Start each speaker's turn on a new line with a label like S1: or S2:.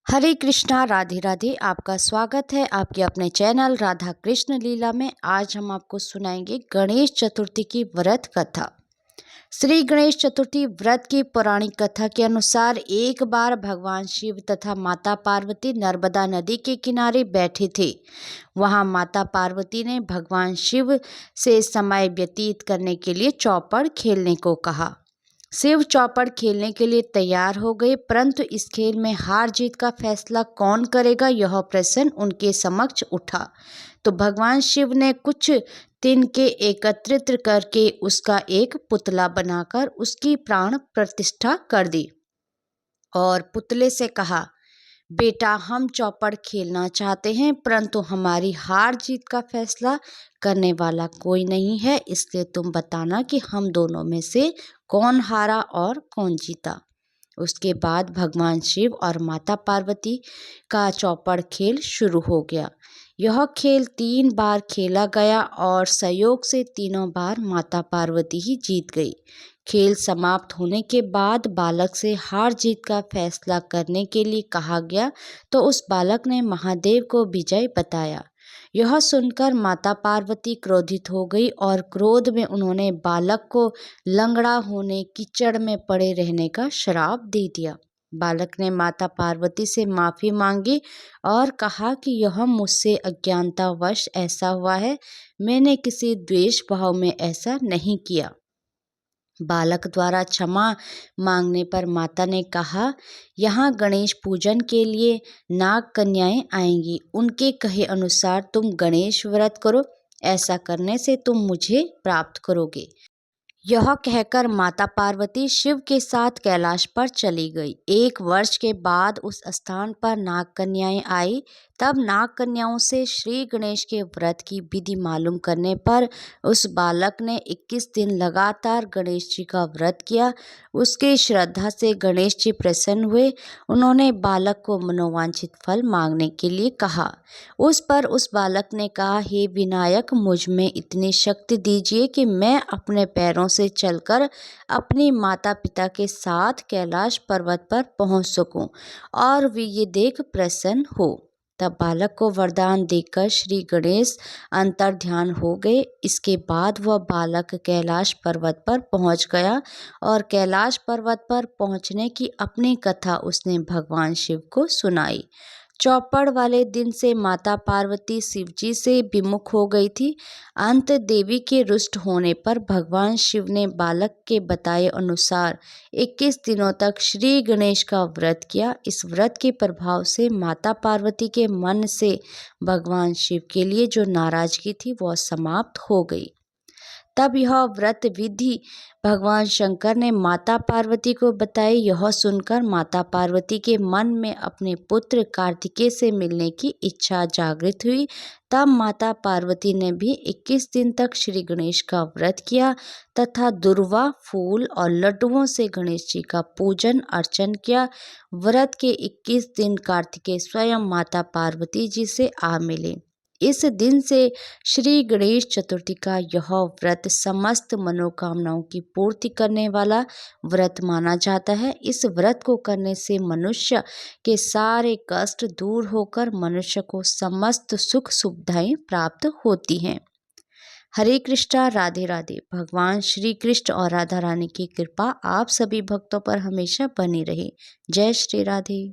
S1: हरे कृष्णा, राधे राधे। आपका स्वागत है आपके अपने चैनल राधा कृष्ण लीला में। आज हम आपको सुनाएंगे गणेश चतुर्थी की व्रत कथा। श्री गणेश चतुर्थी व्रत की पौराणिक कथा के अनुसार एक बार भगवान शिव तथा माता पार्वती नर्मदा नदी के किनारे बैठे थे। वहां माता पार्वती ने भगवान शिव से समय व्यतीत करने के लिए चौपड़ खेलने को कहा। शिव चौपड़ खेलने के लिए तैयार हो गए, परंतु इस खेल में हार जीत का फैसला कौन करेगा, यह प्रश्न उनके समक्ष उठा। तो भगवान शिव ने कुछ तिनके एकत्रित करके उसका एक पुतला बनाकर उसकी प्राण प्रतिष्ठा कर दी और पुतले से कहा, बेटा, हम चौपड़ खेलना चाहते हैं, परंतु हमारी हार जीत का फैसला करने वाला कोई नहीं है, इसलिए तुम बताना कि हम दोनों में से कौन हारा और कौन जीता। उसके बाद भगवान शिव और माता पार्वती का चौपड़ खेल शुरू हो गया। यह खेल 3 बार खेला गया और संयोग से तीनों बार माता पार्वती ही जीत गई। खेल समाप्त होने के बाद बालक से हार जीत का फैसला करने के लिए कहा गया, तो उस बालक ने महादेव को विजय बताया। यह सुनकर माता पार्वती क्रोधित हो गई और क्रोध में उन्होंने बालक को लंगड़ा होने, कीचड़ में पड़े रहने का श्राप दे दिया। बालक ने माता पार्वती से माफी मांगी और कहा कि यह मुझसे अज्ञानतावश ऐसा हुआ है, मैंने किसी द्वेष भाव में ऐसा नहीं किया। बालक द्वारा क्षमा मांगने पर माता ने कहा, यहाँ गणेश पूजन के लिए नाग कन्याएं आएंगी, उनके कहे अनुसार तुम गणेश व्रत करो, ऐसा करने से तुम मुझे प्राप्त करोगे। यह कहकर माता पार्वती शिव के साथ कैलाश पर चली गई। 1 वर्ष के बाद उस स्थान पर नाग कन्याएं आई। तब नाग कन्याओं से श्री गणेश के व्रत की विधि मालूम करने पर उस बालक ने 21 दिन लगातार गणेश जी का व्रत किया। उसकी श्रद्धा से गणेश जी प्रसन्न हुए। उन्होंने बालक को मनोवांछित फल मांगने के लिए कहा। उस पर उस बालक ने कहा, हे विनायक, मुझ में इतनी शक्ति दीजिए कि मैं अपने पैरों से चलकर अपनी माता पिता के साथ कैलाश पर्वत पर पहुंच सकूं और वे ये देख प्रसन्न हो। तब बालक को वरदान देकर श्री गणेश अंतर ध्यान हो गए। इसके बाद वह बालक कैलाश पर्वत पर पहुंच गया और कैलाश पर्वत पर पहुंचने की अपनी कथा उसने भगवान शिव को सुनाई। चौपड़ वाले दिन से माता पार्वती शिवजी से विमुख हो गई थी। अंत देवी के रुष्ट होने पर भगवान शिव ने बालक के बताए अनुसार 21 दिनों तक श्री गणेश का व्रत किया। इस व्रत के प्रभाव से माता पार्वती के मन से भगवान शिव के लिए जो नाराजगी थी वह समाप्त हो गई। तब यह व्रत विधि भगवान शंकर ने माता पार्वती को बताई। यह सुनकर माता पार्वती के मन में अपने पुत्र कार्तिकेय से मिलने की इच्छा जागृत हुई। तब माता पार्वती ने भी 21 दिन तक श्री गणेश का व्रत किया तथा दुर्वा, फूल और लड्डुओं से गणेश जी का पूजन अर्चन किया। व्रत के 21 दिन कार्तिकेय स्वयं माता पार्वती जी से आ मिले। इस दिन से श्री गणेश चतुर्थी का यह व्रत समस्त मनोकामनाओं की पूर्ति करने वाला व्रत माना जाता है। इस व्रत को करने से मनुष्य के सारे कष्ट दूर होकर मनुष्य को समस्त सुख सुविधाएं प्राप्त होती हैं। हरे कृष्णा, राधे राधे। भगवान श्री कृष्ण और राधा रानी की कृपा आप सभी भक्तों पर हमेशा बनी रहे। जय श्री राधे।